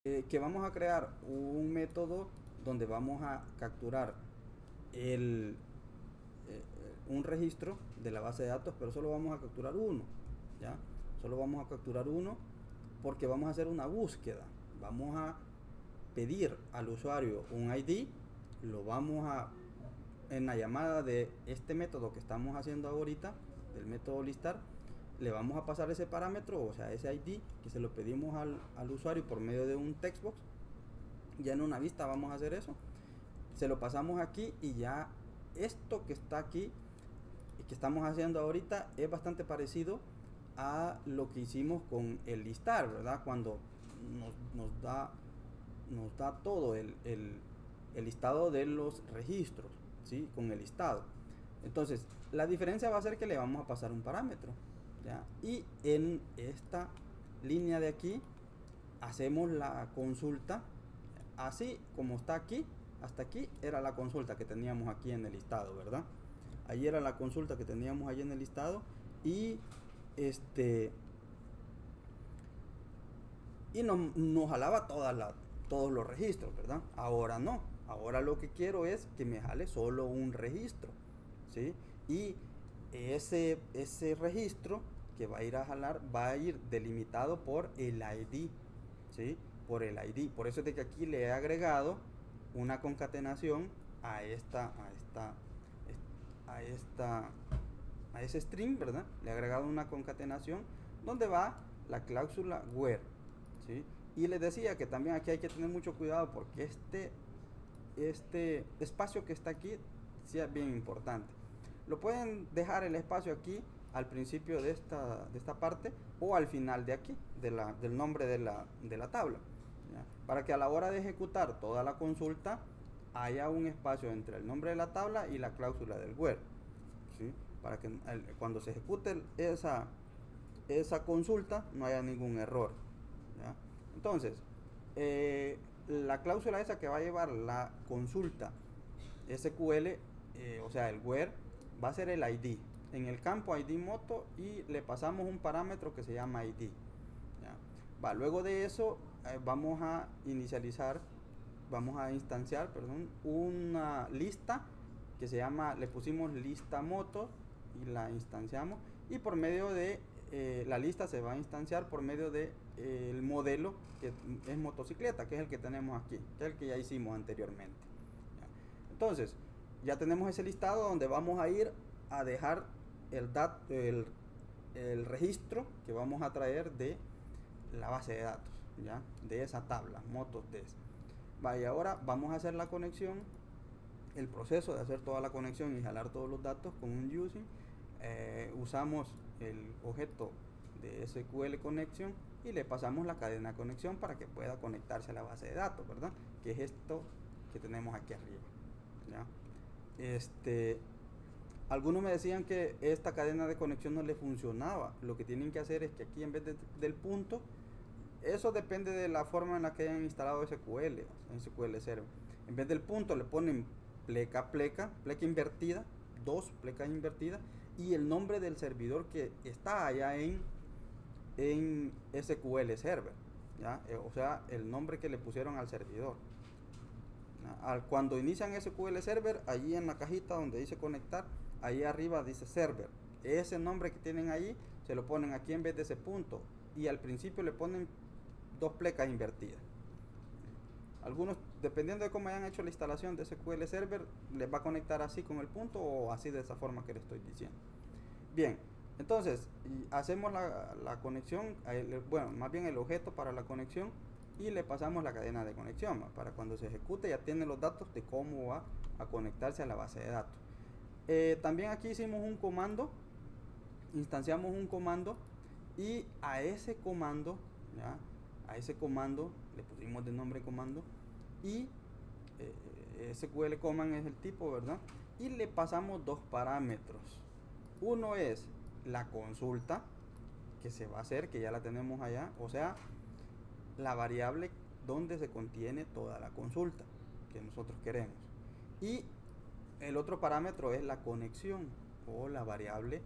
Que vamos a crear un método donde vamos a capturar el, un registro de la base de datos, pero solo vamos a capturar uno, ¿ya? Solo vamos a capturar uno porque vamos a hacer una búsqueda. Vamos a pedir al usuario un ID, lo vamos a, en la llamada de este método que estamos haciendo ahorita, del método listar, le vamos a pasar ese parámetro, o sea, ese ID, que se lo pedimos al usuario por medio de un textbox. Ya en una vista vamos a hacer eso. Se lo pasamos aquí y ya esto que está aquí y que estamos haciendo ahorita es bastante parecido a lo que hicimos con el listar, ¿verdad? Cuando nos da todo el listado de los registros, ¿sí? Con el listado. Entonces, la diferencia va a ser que le vamos a pasar un parámetro, ¿ya? Y en esta línea de aquí hacemos la consulta, así como está aquí, hasta aquí era la consulta que teníamos aquí en el listado, ¿verdad? Ahí era la consulta que teníamos ahí en el listado y este y nos jalaba todos los registros, ¿verdad? Ahora no, ahora lo que quiero es que me jale solo un registro, ¿sí? Y ese registro que va a ir a jalar va a ir delimitado por el ID, ¿sí? Por el ID. Por eso es de que aquí le he agregado una concatenación a a esta, a ese string, ¿verdad? Le he agregado una concatenación donde va la cláusula where, ¿sí? Y les decía que también aquí hay que tener mucho cuidado porque este espacio que está aquí sí es bien importante. Lo pueden dejar el espacio aquí al principio de esta parte o al final de aquí, del nombre de la tabla, ¿ya? Para que a la hora de ejecutar toda la consulta haya un espacio entre el nombre de la tabla y la cláusula del where, ¿sí? Para que cuando se ejecute esa consulta no haya ningún error, ¿ya? Entonces, la cláusula esa que va a llevar la consulta SQL, o sea, el where, va a ser el ID. En el campo ID moto y le pasamos un parámetro que se llama ID. ¿Ya? Va, luego de eso vamos a inicializar, vamos a instanciar, perdón, una lista que se llama, le pusimos lista moto y la instanciamos y por medio de la lista se va a instanciar por medio de el modelo que es motocicleta, que es el que tenemos aquí, que es el que ya hicimos anteriormente. ¿Ya? Entonces, ya tenemos ese listado donde vamos a ir a dejar el registro que vamos a traer de la base de datos, ¿ya? De esa tabla, motos de esa. Vaya, ahora vamos a hacer la conexión, el proceso de hacer toda la conexión y jalar todos los datos con un using. Usamos el objeto de SQL Connection y le pasamos la cadena de conexión para que pueda conectarse a la base de datos, ¿verdad? Que es esto que tenemos aquí arriba, ¿ya? Algunos me decían que esta cadena de conexión no le funcionaba. Lo que tienen que hacer es que aquí en vez del punto, eso depende de la forma en la que hayan instalado SQL, SQL Server. En vez del punto le ponen pleca invertida, dos plecas invertidas y el nombre del servidor que está allá en SQL Server, ¿ya? O sea, el nombre que le pusieron al servidor. Cuando inician SQL Server, allí en la cajita donde dice conectar, ahí arriba dice server. Ese nombre que tienen ahí se lo ponen aquí en vez de ese punto. Y al principio le ponen dos plecas invertidas. Algunos, dependiendo de cómo hayan hecho la instalación de SQL Server, les va a conectar así con el punto o así de esa forma que les estoy diciendo. Bien, entonces hacemos la conexión, bueno, más bien el objeto para la conexión y le pasamos la cadena de conexión, ¿va? Para cuando se ejecute ya tiene los datos de cómo va a conectarse a la base de datos. También aquí hicimos un comando, instanciamos un comando y a ese comando, ¿ya? A ese comando le pusimos de nombre comando y SQL command es el tipo, ¿verdad? Y le pasamos dos parámetros. Uno es la consulta que se va a hacer, que ya la tenemos allá, o sea, la variable donde se contiene toda la consulta que nosotros queremos. Y el otro parámetro es la conexión o la variable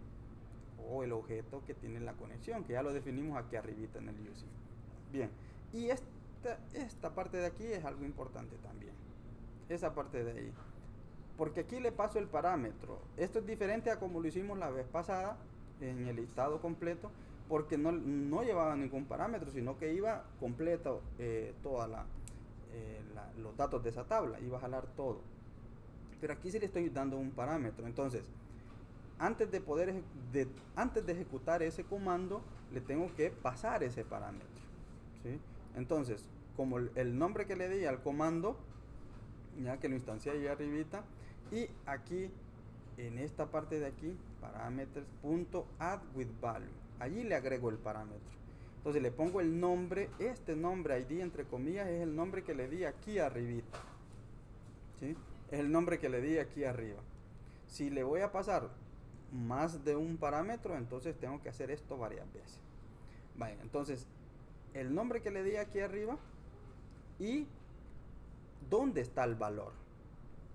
o el objeto que tiene la conexión, que ya lo definimos aquí arribita en el using. Bien, y esta parte de aquí es algo importante también. Esa parte de ahí. Porque aquí le paso el parámetro. Esto es diferente a como lo hicimos la vez pasada en el listado completo, porque no llevaba ningún parámetro, sino que iba completo toda los datos de esa tabla, iba a jalar todo. Pero aquí sí le estoy dando un parámetro. Entonces, antes de ejecutar ese comando, le tengo que pasar ese parámetro, ¿sí? Entonces, como el nombre que le di al comando, ya que lo instancié ahí arribita, y aquí en esta parte de aquí, parameters.addWithValue, allí le agrego el parámetro. Entonces le pongo el nombre, este nombre ID entre comillas es el nombre que le di aquí arribita, ¿sí? Es el nombre que le di aquí arriba. Si le voy a pasar más de un parámetro, entonces tengo que hacer esto varias veces. Vaya, entonces el nombre que le di aquí arriba y dónde está el valor.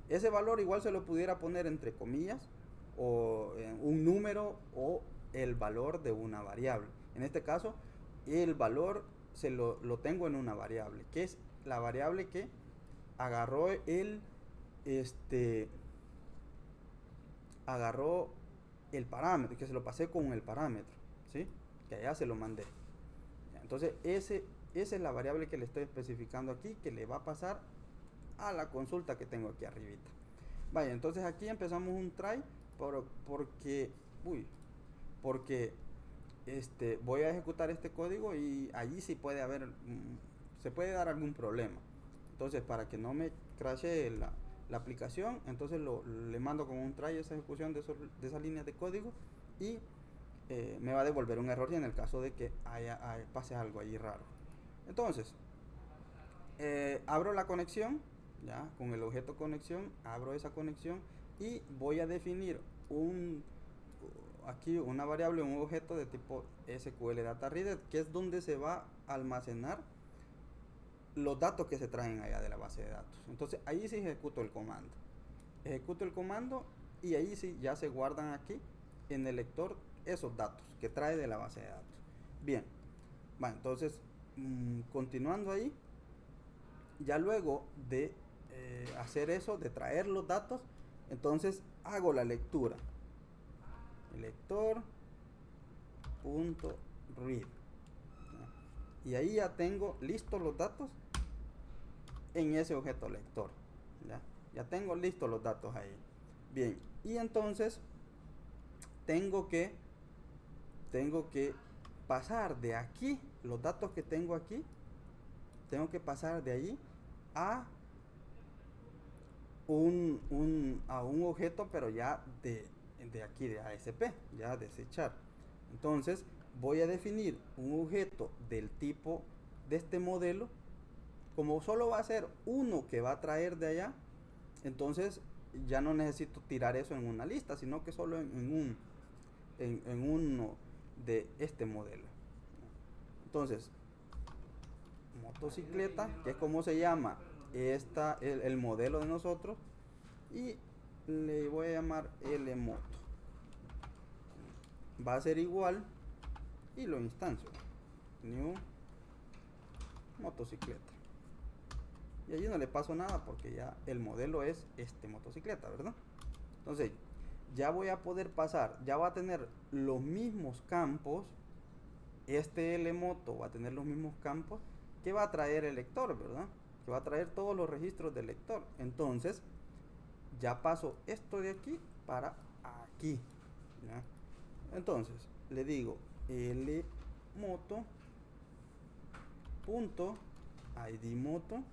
Ese valor igual se lo pudiera poner entre comillas o un número o el valor de una variable. En este caso, el valor lo tengo en una variable, que es la variable que agarró agarró el parámetro, que se lo pasé con el parámetro, ¿sí? Que allá se lo mandé. Entonces, esa es la variable que le estoy especificando aquí, que le va a pasar a la consulta que tengo aquí arribita. Vaya, entonces aquí empezamos un try porque voy a ejecutar este código y allí sí puede haber, se puede dar algún problema. Entonces, para que no me crashee la aplicación, entonces le mando con un try esa ejecución de esa línea de código y me va a devolver un error y en el caso de que pase algo allí raro. Entonces, abro la conexión, ya con el objeto conexión, abro esa conexión y voy a definir aquí una variable, un objeto de tipo SQL Data Reader, que es donde se va a almacenar los datos que se traen allá de la base de datos. Entonces ahí sí ejecuto el comando. Ejecuto el comando y ahí sí ya se guardan aquí en el lector esos datos que trae de la base de datos. Bien, bueno, entonces continuando ahí, ya luego de hacer eso, de traer los datos, entonces hago la lectura. Lector.read. Y ahí ya tengo listos los datos en ese objeto lector. Ya tengo listos los datos ahí. Bien, y entonces tengo que pasar de aquí, los datos que tengo aquí, tengo que pasar de allí a un objeto, pero ya de aquí, de ASP, ya desechar. Entonces voy a definir un objeto del tipo de este modelo. Como solo va a ser uno que va a traer de allá, entonces ya no necesito tirar eso en una lista, sino que solo en uno de este modelo. Entonces, motocicleta, que es como se llama el modelo de nosotros, y le voy a llamar LMoto. Va a ser igual y lo instancio, new motocicleta, y allí no le paso nada porque ya el modelo es motocicleta, ¿verdad? Entonces ya voy a poder pasar, ya va a tener los mismos campos, LMoto va a tener los mismos campos que va a traer el lector, ¿verdad? Que va a traer todos los registros del lector. Entonces ya paso esto de aquí para aquí, ¿ya? Entonces le digo lmoto.idmoto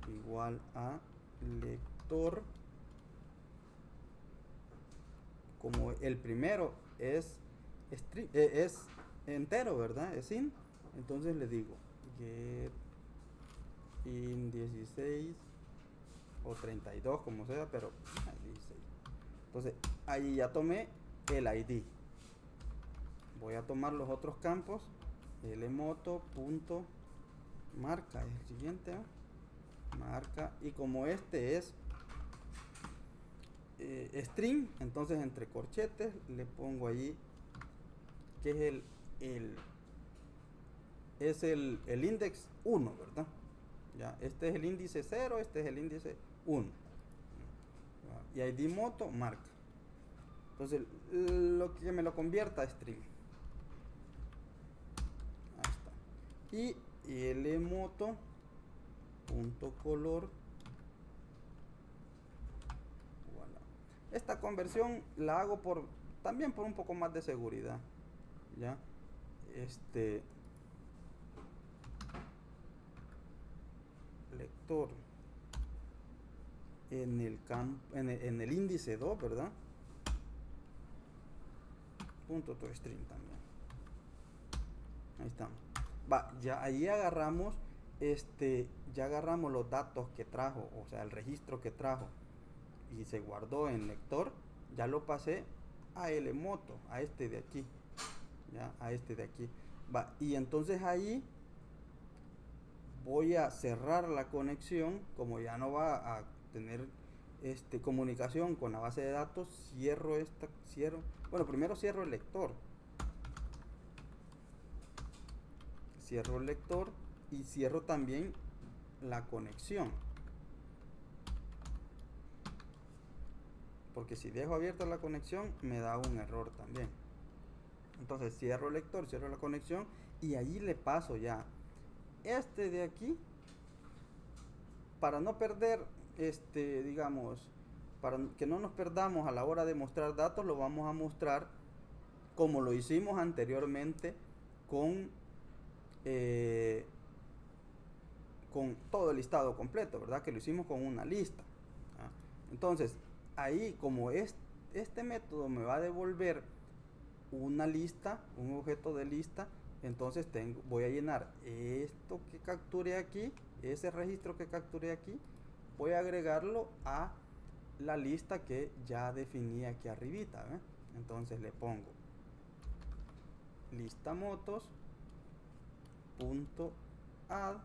igual a lector. Como el primero es entero, ¿verdad? Es int. Entonces le digo get in 16 o 32, como sea, pero 16. Entonces ahí ya tomé el ID. Voy a tomar los otros campos, lmoto.marca es el siguiente, ¿eh? Marca, y como este es string, entonces entre corchetes le pongo allí que es es el index 1, ¿verdad? Ya, este es el índice 0, este es el índice 1. Y ID moto marca. Entonces, lo que me lo convierta a string. Ahí está. Y lmoto punto color. Voilà. Esta conversión la hago también por un poco más de seguridad. Ya. Lector en el índice 2, ¿verdad? Punto toString también. Ahí estamos. Va, ya ahí agarramos ya agarramos los datos que trajo, o sea, el registro que trajo y se guardó en lector. Ya lo pasé a lmoto, a este de aquí. Ya, a este de aquí. Va, y entonces ahí voy a cerrar la conexión. Como ya no va a tener comunicación con la base de datos, cierro. Bueno, primero cierro el lector. Cierro el lector y cierro también la conexión. Porque si dejo abierta la conexión, me da un error también. Entonces cierro el lector, cierro la conexión y ahí le paso ya este de aquí, para no perder, digamos, para que no nos perdamos a la hora de mostrar datos. Lo vamos a mostrar como lo hicimos anteriormente con todo el listado completo, ¿verdad? Que lo hicimos con una lista. ¿Ah? Entonces, ahí como este método me va a devolver una lista, un objeto de lista, entonces voy a llenar esto que capturé aquí, ese registro que capturé aquí, voy a agregarlo a la lista que ya definí aquí arribita, ¿eh? Entonces le pongo lista motos punto add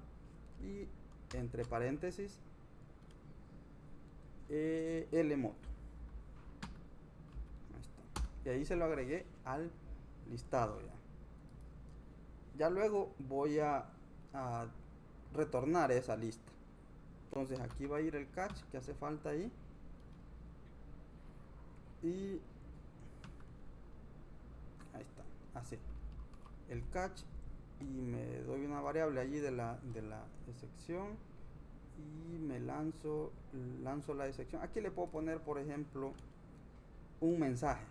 y entre paréntesis lmoto. Ahí está. Y ahí se lo agregué al listado ya. Ya luego voy a retornar esa lista. Entonces aquí va a ir el catch que hace falta ahí. Y ahí está, así. El catch, y me doy una variable allí de la excepción y me lanzo la excepción. Aquí le puedo poner, por ejemplo, un mensaje.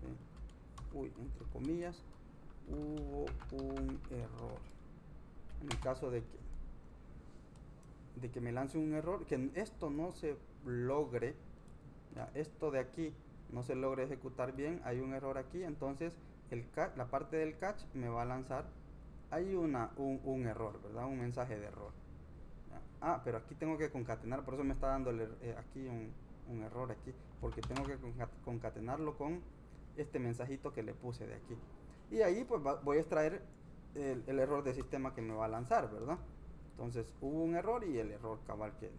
¿Sí? Uy, entre comillas, hubo un error. En el caso de que me lance un error, que esto no se logre, ya, esto de aquí no se logre ejecutar bien, hay un error aquí, entonces la parte del catch me va a lanzar hay un error, ¿verdad? Un mensaje de error. ¿Ya? Pero aquí tengo que concatenar, por eso me está dando aquí un error aquí, porque tengo que concatenarlo con este mensajito que le puse de aquí. Y ahí pues voy a extraer el error de sistema que me va a lanzar, ¿verdad? Entonces hubo un error y el error cabal que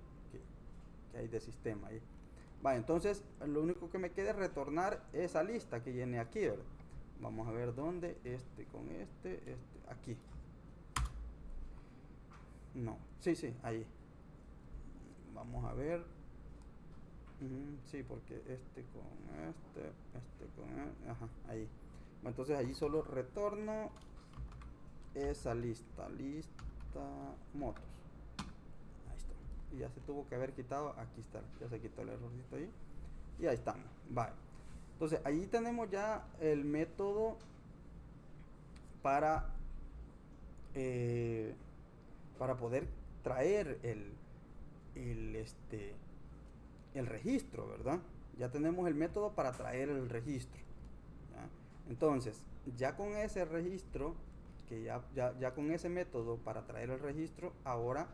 hay de sistema ahí. Entonces lo único que me queda es retornar esa lista que llené aquí, ¿verdad? Vamos a ver dónde, con aquí. No, sí, ahí. Vamos a ver. Sí, porque con ajá, ahí. Entonces allí solo retorno esa lista motos. Ahí está. Y ya se tuvo que haber quitado, aquí está, ya se quitó el errorcito ahí. Y ahí estamos, vale. Entonces ahí tenemos ya el método para poder traer el registro, ¿verdad? Ya tenemos el método para traer el registro, ¿ya? Entonces ya con ese registro, que ya con ese método para traer el registro, ahora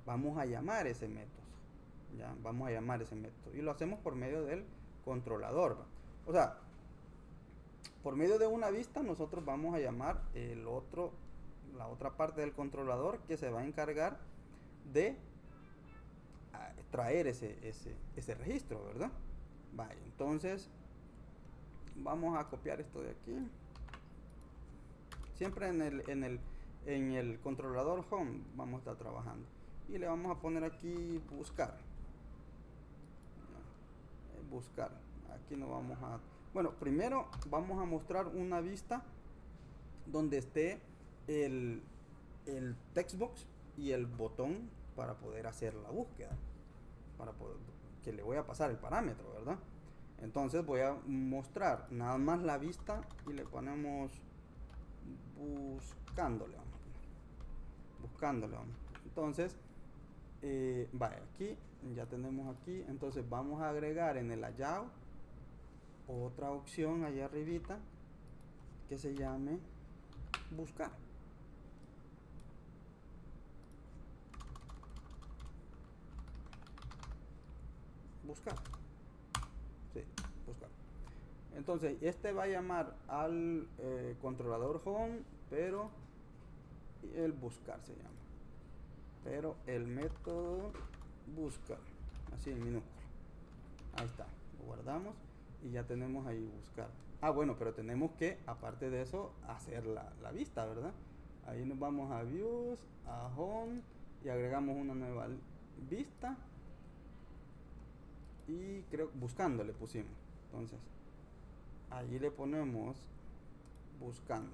vamos a llamar ese método, ¿ya? Vamos a llamar ese método y lo hacemos por medio del controlador, ¿va? O sea, por medio de una vista nosotros vamos a llamar la otra parte del controlador que se va a encargar de traer ese registro, ¿verdad? Vale, entonces vamos a copiar esto de aquí. Siempre en en el controlador home vamos a estar trabajando. Y le vamos a poner aquí buscar. Buscar. Aquí no vamos a... Bueno, primero vamos a mostrar una vista donde esté el textbox y el botón para poder hacer la búsqueda. Para poder, que le voy a pasar el parámetro, ¿verdad? Entonces voy a mostrar nada más la vista y le ponemos buscándole. Buscándole. Entonces, vaya, aquí ya tenemos aquí. Entonces vamos a agregar en el layout otra opción allá arribita que se llame buscar. Buscar. Sí, buscar. Entonces, este va a llamar al controlador home, pero el buscar se llama. Pero el método buscar, así en minúscula. Ahí está, lo guardamos y ya tenemos ahí buscar. Ah, bueno, pero tenemos que, aparte de eso, hacer la vista, ¿verdad? Ahí nos vamos a views, a home y agregamos una nueva vista. Y creo buscando le pusimos. Entonces, allí le ponemos buscando.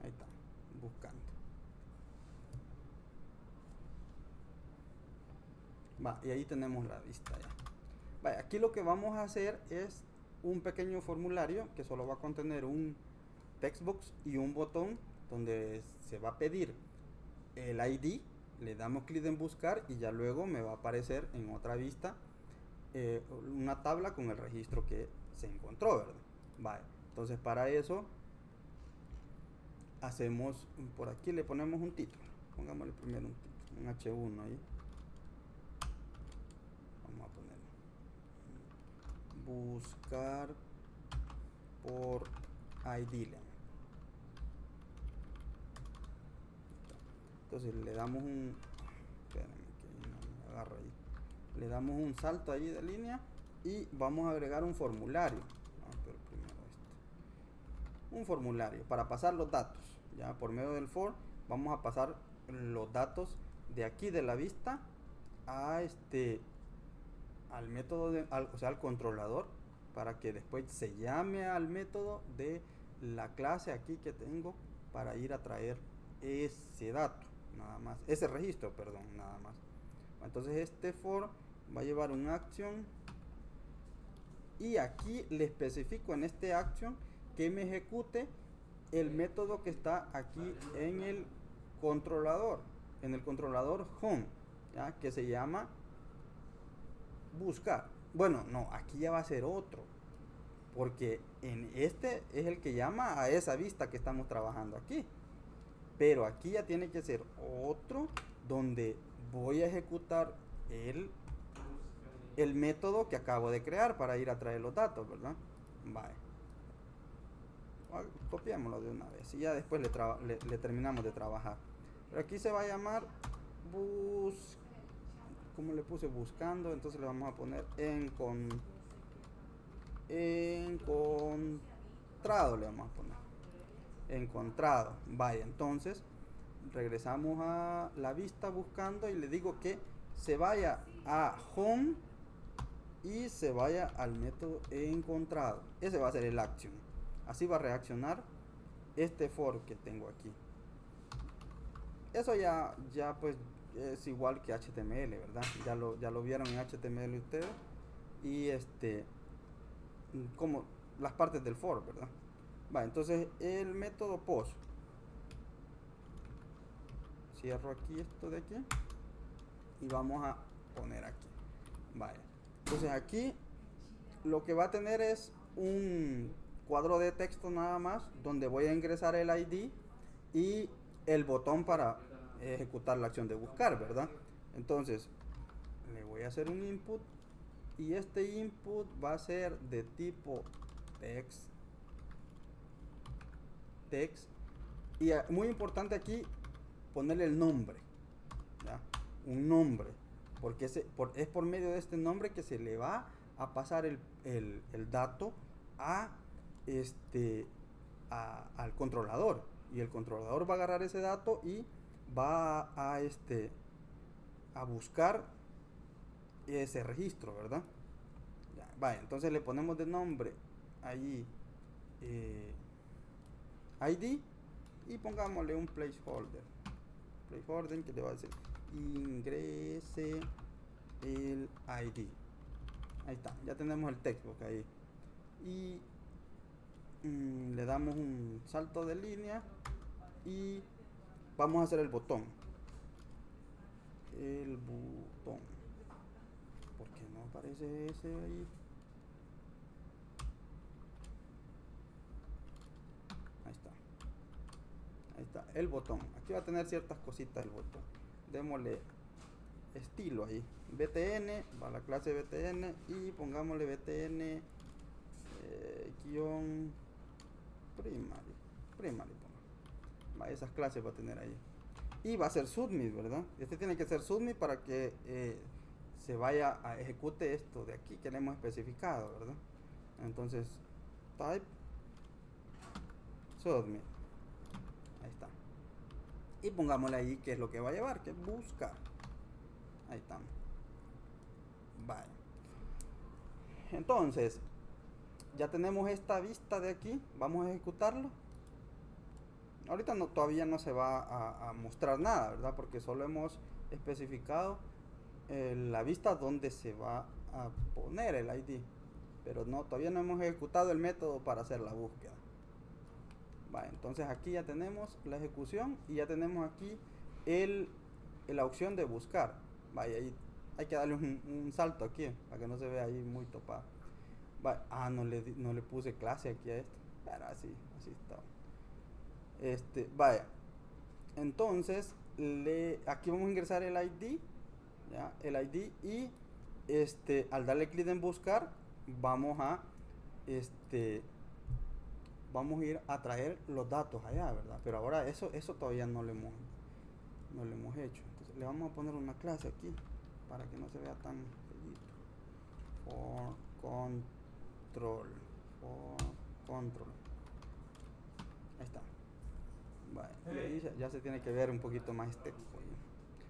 Ahí está, buscando. Va, y ahí tenemos la vista ya. Vaya, aquí lo que vamos a hacer es un pequeño formulario que solo va a contener un textbox y un botón donde se va a pedir el ID. Le damos clic en buscar y ya luego me va a aparecer en otra vista una tabla con el registro que se encontró, ¿verdad? Vale, entonces para eso hacemos, por aquí le ponemos un título. Pongámosle primero un H1 ahí. Vamos a poner buscar por ID. Entonces le damos un, espérame que no me agarro ahí, le damos un salto ahí de línea y vamos a agregar un formulario. Pero primero un formulario para pasar los datos. Ya por medio del for vamos a pasar los datos de aquí de la vista a al método o sea, al controlador, para que después se llame al método de la clase aquí que tengo para ir a traer ese dato. Nada más, ese registro, perdón, nada más. Entonces este for va a llevar un action y aquí le especifico en este action que me ejecute el método que está aquí en el controlador home, ¿ya? Que se llama buscar. Bueno, no, aquí ya va a ser otro, porque en este es el que llama a esa vista que estamos trabajando aquí. Pero aquí ya tiene que ser otro donde voy a ejecutar el método que acabo de crear para ir a traer los datos, ¿verdad? Vale. Copiémoslo de una vez y ya después le terminamos de trabajar. Pero aquí se va a llamar como le puse buscando, entonces le vamos a poner encontrado, le vamos a poner. Encontrado. Vaya, entonces regresamos a la vista buscando y le digo que se vaya a home y se vaya al método encontrado. Ese va a ser el action. Así va a reaccionar este for que tengo aquí. Eso ya pues es igual que HTML, ¿verdad? Ya lo vieron en HTML ustedes. Y como las partes del for, ¿verdad? Va, entonces el método post. Cierro aquí esto de aquí y vamos a poner aquí. Vaya. Entonces aquí lo que va a tener es un cuadro de texto nada más donde voy a ingresar el ID y el botón para ejecutar la acción de buscar, ¿verdad? Entonces le voy a hacer un input y este input va a ser de tipo text y muy importante aquí ponerle el nombre, ¿ya? Un nombre, porque es por medio de este nombre que se le va a pasar el dato a este, al controlador, y el controlador va a agarrar ese dato y va a buscar ese registro, ¿verdad? Ya, vaya, entonces le ponemos de nombre allí ID, y pongámosle un placeholder que le va a decir ingrese el ID. Ahí está, ya tenemos el textbook ahí. Y le damos un salto de línea y vamos a hacer el botón. ¿Por qué no aparece ese ahí? Ahí está el botón. Aquí va a tener ciertas cositas el botón. Démosle estilo ahí. BTN, va a la clase BTN y pongámosle BTN guión primary. Va, esas clases va a tener ahí. Y va a ser submit, ¿verdad? Este tiene que ser submit para que se vaya a ejecute esto de aquí que le hemos especificado, ¿verdad? Entonces, type submit. Ahí está. Y pongámosle ahí qué es lo que va a llevar, que es buscar. Ahí estamos. Vale. Entonces, ya tenemos esta vista de aquí. Vamos a ejecutarlo. Ahorita todavía no se va a mostrar nada, ¿verdad? Porque solo hemos especificado la vista donde se va a poner el ID. Pero todavía no hemos ejecutado el método para hacer la búsqueda. Vale, entonces aquí ya tenemos la ejecución y ya tenemos aquí la opción de buscar. Vaya, ahí hay que darle un salto aquí para que no se vea ahí muy topado. Vale, no le puse clase aquí a esto. Pero así está. Vaya, entonces aquí vamos a ingresar el ID, ¿ya? El ID, y al darle clic en buscar vamos a ir a traer los datos allá, ¿verdad? Pero ahora eso todavía no lo hemos hecho. Entonces le vamos a poner una clase aquí para que no se vea tan bellito. For control. Ahí está. Vale, y ahí ya se tiene que ver un poquito más estético, ¿no?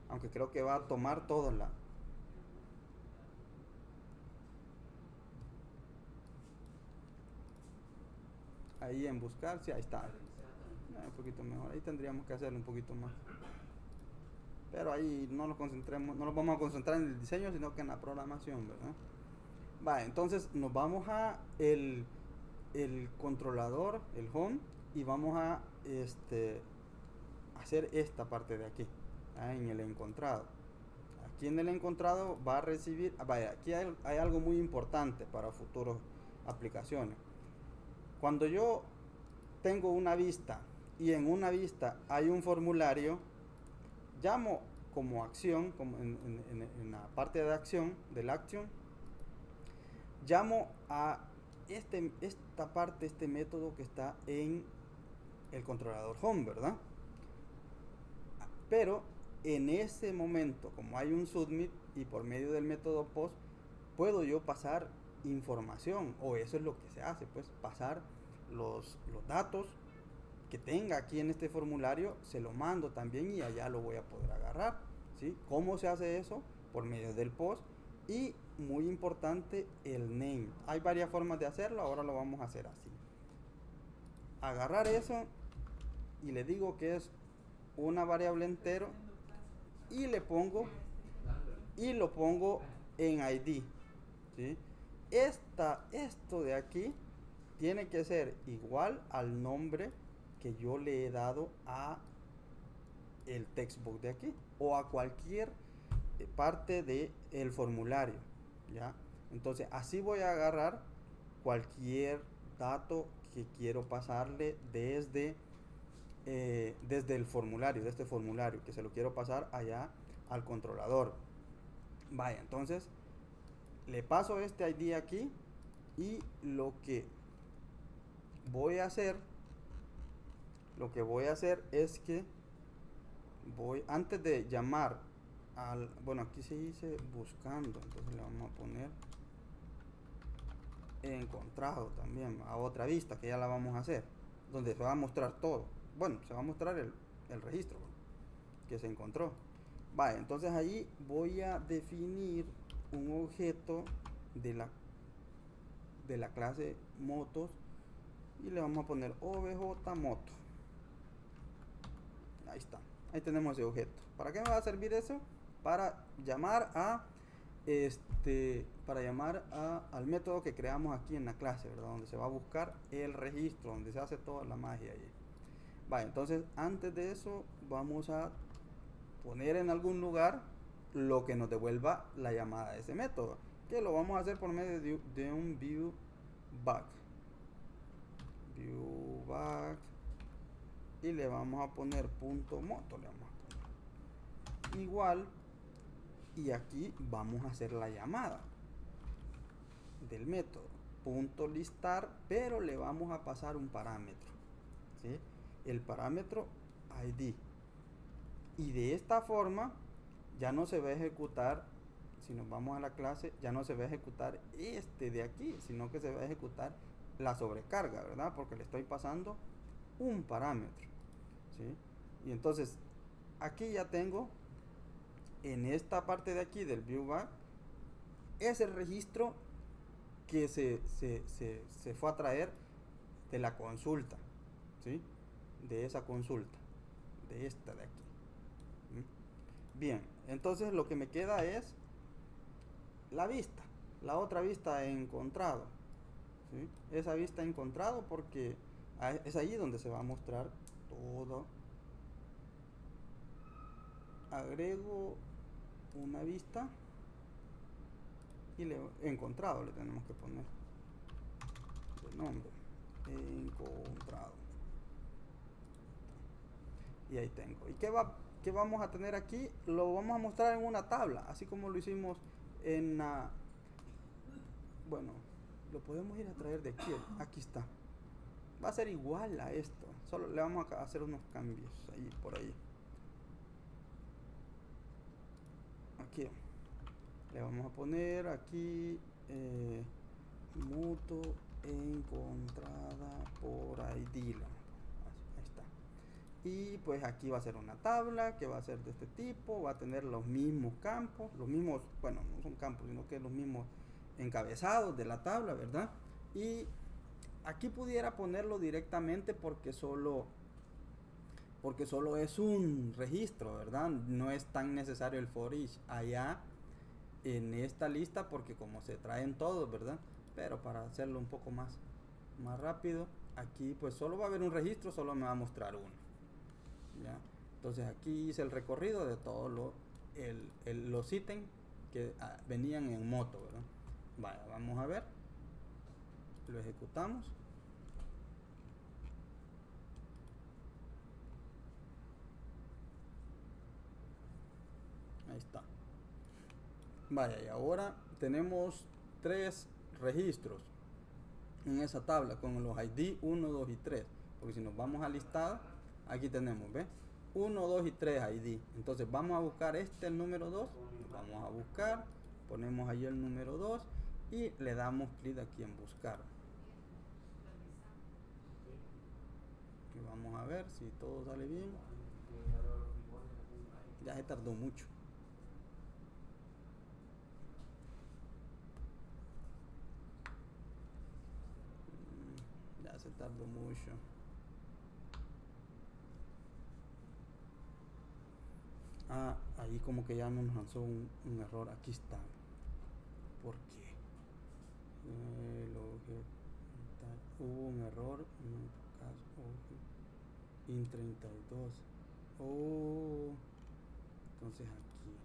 Aunque creo que va a tomar todo ahí en buscar, sí, ahí está. Un poquito mejor, ahí tendríamos que hacerlo un poquito más. Pero ahí no nos vamos a concentrar en el diseño, sino que en la programación, ¿verdad? Vale, entonces nos vamos a el controlador, el home, y vamos a hacer esta parte de aquí, en el encontrado. Aquí en el encontrado va a recibir, vaya, aquí hay algo muy importante para futuras aplicaciones. Cuando yo tengo una vista y en una vista hay un formulario, llamo como acción, como en la parte de acción, del action, llamo a esta parte, este método que está en el controlador home, ¿verdad? Pero en ese momento, como hay un submit y por medio del método post, puedo yo pasar información, o eso es lo que se hace, pues pasar los datos que tenga aquí en este formulario, se lo mando también y allá lo voy a poder agarrar, ¿sí? ¿Cómo se hace eso? Por medio del post. Y muy importante, el name. Hay varias formas de hacerlo, ahora lo vamos a hacer así. Agarrar eso y le digo que es una variable entero y lo pongo en ID, ¿sí? Esto de aquí tiene que ser igual al nombre que yo le he dado a el textbook de aquí o a cualquier parte del formulario, ¿ya? Entonces así voy a agarrar cualquier dato que quiero pasarle desde el formulario, de este formulario, que se lo quiero pasar allá al controlador. Vaya, entonces le paso este ID aquí y lo que voy a hacer es que antes de llamar bueno, aquí se dice buscando, entonces le vamos a poner encontrado también a otra vista que ya la vamos a hacer, donde se va a mostrar todo. Bueno, se va a mostrar el registro que se encontró. Vale, entonces ahí voy a definir un objeto de la clase motos y le vamos a poner obj moto. Ahí está, ahí tenemos ese objeto. ¿Para qué me va a servir eso? Para llamar al método que creamos aquí en la clase, ¿verdad? Donde se va a buscar el registro, donde se hace toda la magia allí. Vale, entonces antes de eso vamos a poner en algún lugar lo que nos devuelva la llamada de ese método, que lo vamos a hacer por medio de un view back y le vamos a poner punto moto, le vamos a poner igual, y aquí vamos a hacer la llamada del método punto listar, pero le vamos a pasar un parámetro, ¿sí? El parámetro id, y de esta forma ya no se va a ejecutar. Si nos vamos a la clase, ya no se va a ejecutar este de aquí, sino que se va a ejecutar la sobrecarga, ¿verdad? Porque le estoy pasando un parámetro, ¿sí? Y entonces aquí ya tengo en esta parte de aquí del viewback es el registro que se fue a traer de la consulta, ¿sí? De esa consulta, de esta de aquí. Bien, entonces lo que me queda es la vista, la otra vista encontrado, ¿sí? Esa vista encontrado, porque es ahí donde se va a mostrar todo. Agrego una vista y encontrado le tenemos que poner de nombre encontrado, y ahí tengo. ¿Y qué vamos a tener aquí? Lo vamos a mostrar en una tabla, así como lo hicimos en la... Bueno, lo podemos ir a traer de aquí. Aquí está. Va a ser igual a esto, solo le vamos a hacer unos cambios ahí por ahí. Aquí le vamos a poner aquí moto encontrada por ID. Ahí está. Y pues aquí va a ser una tabla que va a ser de este tipo, va a tener los mismos campos, los mismos, bueno, no son campos, sino que los mismos encabezados de la tabla, ¿verdad? Y aquí pudiera ponerlo directamente porque solo es un registro, ¿verdad? No es tan necesario el for each allá en esta lista, porque como se traen todos, ¿verdad? Pero para hacerlo un poco más rápido, aquí pues solo va a haber un registro, solo me va a mostrar uno, ¿ya? Entonces aquí hice el recorrido de todos los ítems que venían en moto, ¿verdad? Vaya, vamos a ver, lo ejecutamos. Ahí está. Vaya, y ahora tenemos 3 registros en esa tabla con los ID 1, 2 y 3. Porque si nos vamos a listado, aquí tenemos, ¿ves? 1, 2 y 3 ID. Entonces vamos a buscar el número 2. Vamos a buscar, ponemos ahí el número 2 y le damos clic aquí en buscar. Y vamos a ver si todo sale bien. Ya se tardó mucho. Ya se tardó mucho. Ahí como que ya nos lanzó un error. Aquí está. ¿Por qué? Hubo un error en caso in32. Entonces aquí.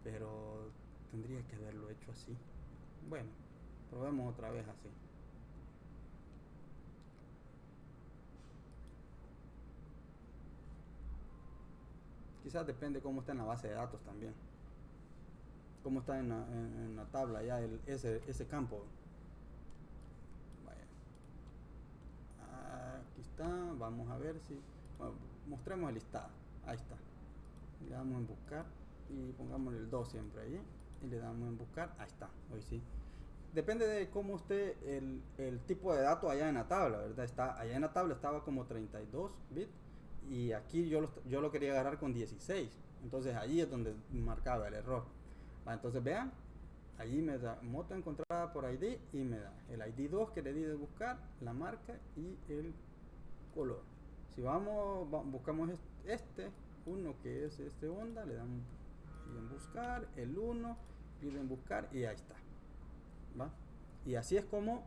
Pero tendría que haberlo hecho así. Bueno, probemos otra vez así. Quizás depende cómo está en la base de datos también. Cómo está en la tabla ya ese campo. Vaya. Aquí está. Vamos a ver si... Bueno, mostremos el listado. Ahí está. Le damos en buscar y pongámosle el 2 siempre ahí. y le damos en buscar. Ahí está, hoy sí. Depende de cómo esté el tipo de dato allá en la tabla, ¿verdad? Allá en la tabla estaba como 32 bits y aquí yo lo quería agarrar con 16. Entonces ahí es donde marcaba el error. Entonces vean, allí me da moto encontrada por ID y me da el ID 2 que le di de buscar, la marca y el color. Si buscamos este uno que es este Honda, le damos en buscar, el 1, piden buscar y ahí está. ¿Va? Y así es como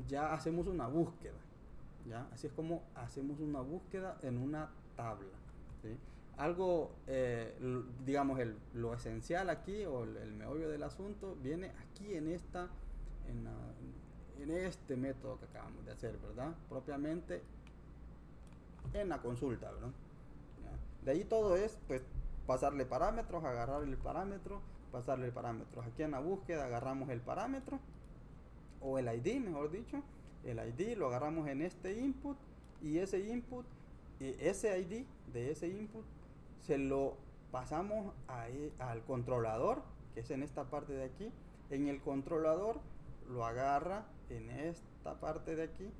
ya hacemos una búsqueda. ¿Ya? Así es como hacemos una búsqueda en una tabla. ¿Sí? Algo, digamos, lo esencial aquí o el meollo del asunto viene aquí en este método que acabamos de hacer, ¿verdad? Propiamente en la consulta, ¿verdad? ¿Ya? De ahí todo es, pues, pasarle parámetros, agarrar el parámetro, pasarle parámetros. Aquí en la búsqueda agarramos el parámetro, o el ID, mejor dicho. El ID lo agarramos en este input, y ese input, ese ID de ese input, se lo pasamos al controlador, que es en esta parte de aquí. En el controlador lo agarra en esta parte de aquí,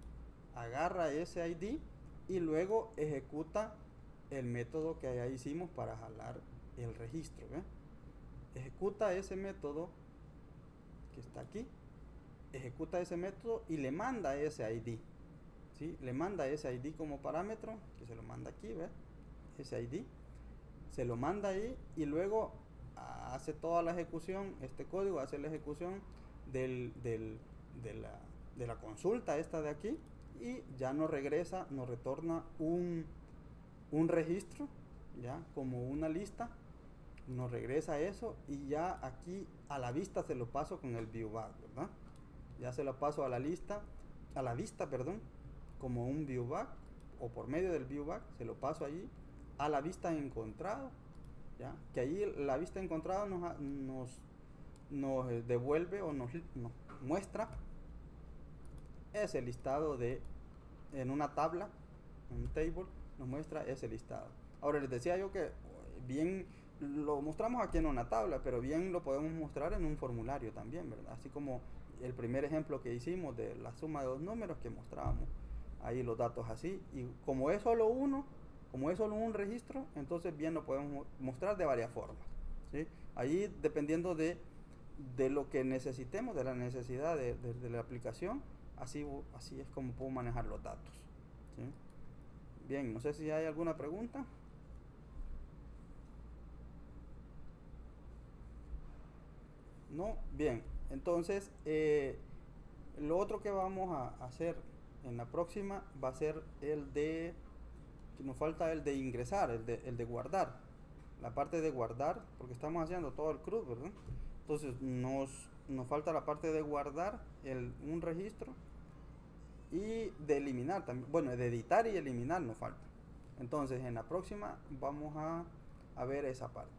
agarra ese ID y luego ejecuta el método que ya hicimos para jalar el registro. Ejecuta ese método que está aquí, ejecuta ese método y le manda ese ID. ¿Sí? Le manda ese ID como parámetro, que se lo manda aquí, ¿ves? Ese ID se lo manda ahí y luego hace toda la ejecución, este código hace la ejecución de la consulta esta de aquí, y ya nos retorna un registro, ya como una lista, nos regresa eso, y ya aquí a la vista se lo paso con el viewback, ¿verdad? Ya se lo paso a la vista, perdón, como un viewback, o por medio del viewback se lo paso allí a la vista encontrado, ¿ya? Que ahí la vista encontrado nos devuelve o nos muestra ese listado en una tabla, en un table, nos muestra ese listado. Ahora les decía yo que bien lo mostramos aquí en una tabla, pero bien lo podemos mostrar en un formulario también, ¿verdad? Así como el primer ejemplo que hicimos de la suma de dos números, que mostrábamos ahí los datos así, y como es solo un registro, entonces bien lo podemos mostrar de varias formas, ¿sí? Ahí dependiendo de lo que necesitemos, de la necesidad de la aplicación, así es como puedo manejar los datos, ¿sí? Bien, no sé si hay alguna pregunta. No, bien, entonces lo otro que vamos a hacer en la próxima va a ser nos falta el de ingresar, el de guardar, la parte de guardar, porque estamos haciendo todo el CRUD, ¿verdad? Entonces nos falta la parte de guardar un registro, y de eliminar también, bueno, de editar y eliminar nos falta. Entonces en la próxima vamos a ver esa parte.